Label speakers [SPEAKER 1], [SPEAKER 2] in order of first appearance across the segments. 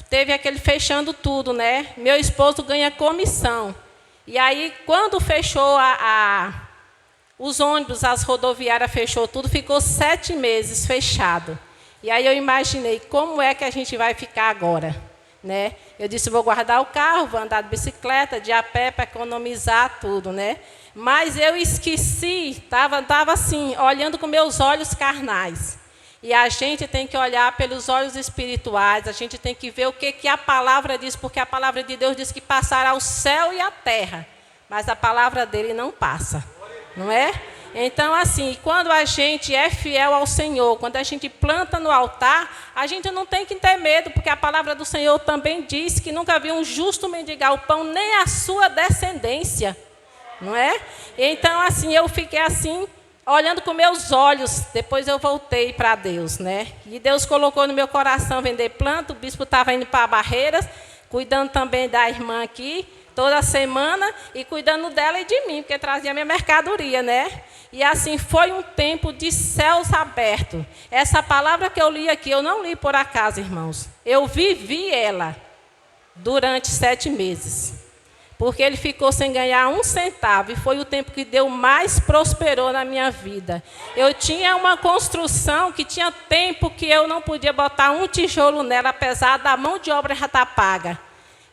[SPEAKER 1] teve aquele fechando tudo, né? Meu esposo ganha comissão. E aí, quando fechou os ônibus, as rodoviárias fechou tudo, ficou 7 meses fechado. E aí eu imaginei, como é que a gente vai ficar agora? Né? Eu disse, vou guardar o carro, vou andar de bicicleta, de a pé, para economizar tudo, né? Mas eu esqueci, estava assim, olhando com meus olhos carnais. E a gente tem que olhar pelos olhos espirituais, a gente tem que ver o que a palavra diz, porque a palavra de Deus diz que passará o céu e a terra, mas a palavra dele não passa, não é? Então, assim, quando a gente é fiel ao Senhor, quando a gente planta no altar, a gente não tem que ter medo, porque a palavra do Senhor também diz que nunca viu um justo mendigar o pão, nem a sua descendência, não é? Então, assim, eu fiquei assim, olhando com meus olhos, depois eu voltei para Deus, né? E Deus colocou no meu coração vender planta, o bispo estava indo para Barreiras, cuidando também da irmã aqui, toda semana, e cuidando dela e de mim, porque trazia minha mercadoria, né? E assim, foi um tempo de céus abertos. Essa palavra que eu li aqui, eu não li por acaso, irmãos. Eu vivi ela durante 7 meses. Porque ele ficou sem ganhar 1 centavo, e foi o tempo que Deus mais prosperou na minha vida. Eu tinha uma construção que tinha tempo que eu não podia botar um tijolo nela, apesar da mão de obra já estar paga.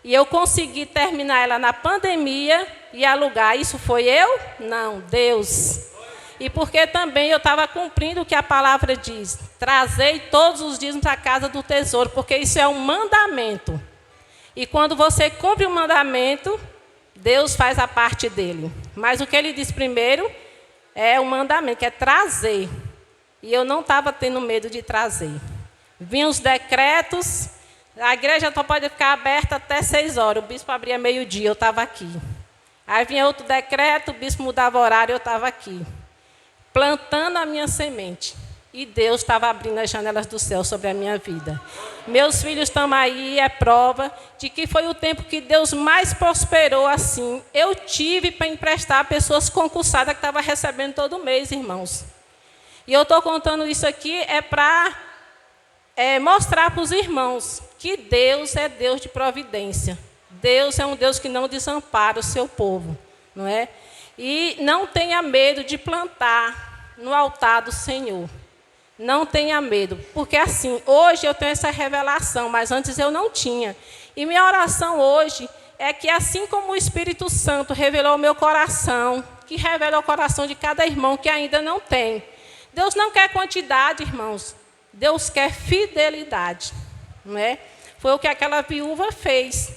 [SPEAKER 1] E eu consegui terminar ela na pandemia e alugar. Isso foi eu? Não, Deus. E porque também eu estava cumprindo o que a palavra diz. Trazei todos os dízimos à casa do tesouro, porque isso é um mandamento. E quando você cumpre o mandamento, Deus faz a parte dele. Mas o que ele diz primeiro é o mandamento, que é trazer. E eu não estava tendo medo de trazer. Vinham os decretos, a igreja só pode ficar aberta até 6 horas. O bispo abria meio-dia, eu estava aqui. Aí vinha outro decreto, o bispo mudava o horário, eu estava aqui. Plantando a minha semente. E Deus estava abrindo as janelas do céu sobre a minha vida. Meus filhos estão aí, é prova de que foi o tempo que Deus mais prosperou assim. Eu tive para emprestar a pessoas concursadas que estavam recebendo todo mês, irmãos. E eu estou contando isso aqui para mostrar para os irmãos que Deus é Deus de providência. Deus é um Deus que não desampara o seu povo, não é? E não tenha medo de plantar no altar do Senhor. Não tenha medo, porque assim, hoje eu tenho essa revelação, mas antes eu não tinha. E minha oração hoje é que assim como o Espírito Santo revelou o meu coração, que revela o coração de cada irmão que ainda não tem. Deus não quer quantidade, irmãos. Deus quer fidelidade, não é? Foi o que aquela viúva fez.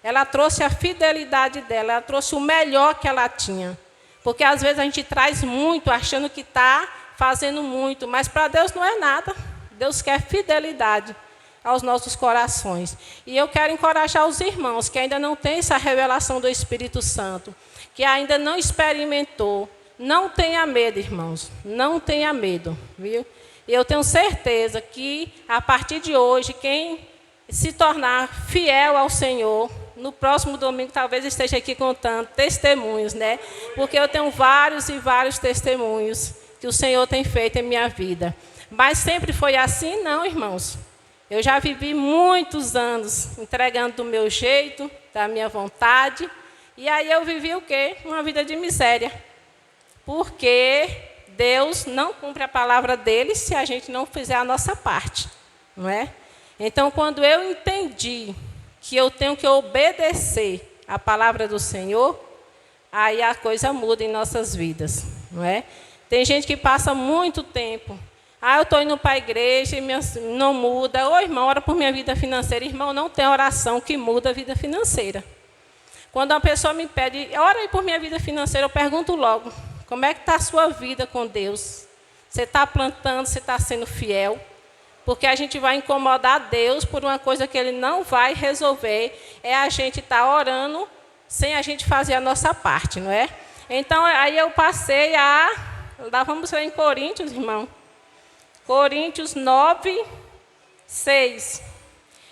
[SPEAKER 1] Ela trouxe a fidelidade dela, ela trouxe o melhor que ela tinha. Porque às vezes a gente traz muito, achando que está fazendo muito, mas para Deus não é nada. Deus quer fidelidade aos nossos corações. E eu quero encorajar os irmãos que ainda não têm essa revelação do Espírito Santo, que ainda não experimentou. Não tenha medo, irmãos, não tenha medo, viu? E eu tenho certeza que, a partir de hoje, quem se tornar fiel ao Senhor, no próximo domingo talvez esteja aqui contando testemunhos, né? Porque eu tenho vários e vários testemunhos que o Senhor tem feito em minha vida. Mas sempre foi assim? Não, irmãos. Eu já vivi muitos anos entregando do meu jeito, da minha vontade. E aí eu vivi o quê? Uma vida de miséria. Porque Deus não cumpre a palavra dele se a gente não fizer a nossa parte, não é? Então, quando eu entendi que eu tenho que obedecer a palavra do Senhor, aí a coisa muda em nossas vidas, não é? Tem gente que passa muito tempo. Eu estou indo para a igreja e não muda. Ô, irmão, ora por minha vida financeira. Irmão, não tem oração que muda a vida financeira. Quando uma pessoa me pede, ora aí por minha vida financeira, eu pergunto logo, como é que está a sua vida com Deus? Você está plantando, você está sendo fiel? Porque a gente vai incomodar Deus por uma coisa que Ele não vai resolver. É a gente estar orando sem a gente fazer a nossa parte, não é? Então, aí eu passei vamos ver em Coríntios, irmão. Coríntios 9, 6.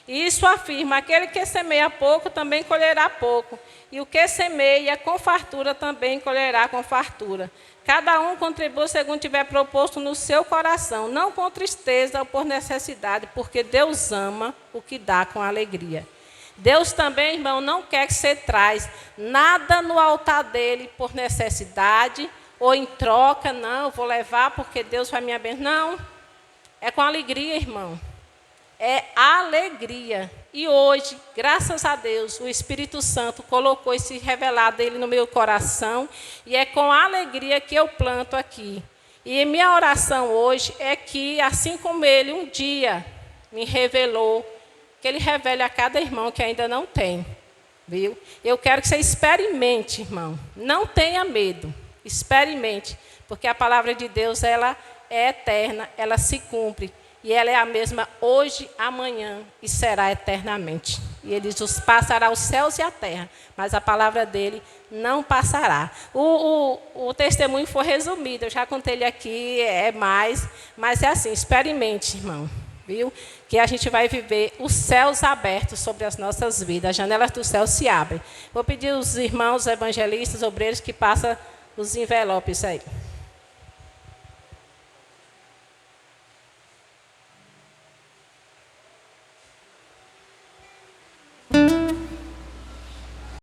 [SPEAKER 1] E isso afirma, aquele que semeia pouco também colherá pouco. E o que semeia com fartura também colherá com fartura. Cada um contribua segundo tiver proposto no seu coração, não com tristeza ou por necessidade, porque Deus ama o que dá com alegria. Deus também, irmão, não quer que você traz nada no altar dele por necessidade ou em troca. Não, eu vou levar porque Deus vai me abençoar. Não, é com alegria, irmão. É alegria. E hoje, graças a Deus, o Espírito Santo colocou esse revelado dele no meu coração. E é com alegria que eu planto aqui. E minha oração hoje é que, assim como ele um dia me revelou, que ele revele a cada irmão que ainda não tem. Viu? Eu quero que você experimente, irmão. Não tenha medo. Experimente. Porque a palavra de Deus, ela é eterna, ela se cumpre. E ela é a mesma hoje, amanhã e será eternamente. E ele diz, passará os céus e a terra, mas a palavra dele não passará. O testemunho foi resumido, eu já contei ele aqui, mas é assim, experimente, irmão, viu? Que a gente vai viver os céus abertos sobre as nossas vidas, as janelas do céu se abrem. Vou pedir aos irmãos evangelistas, obreiros, que passem os envelopes aí.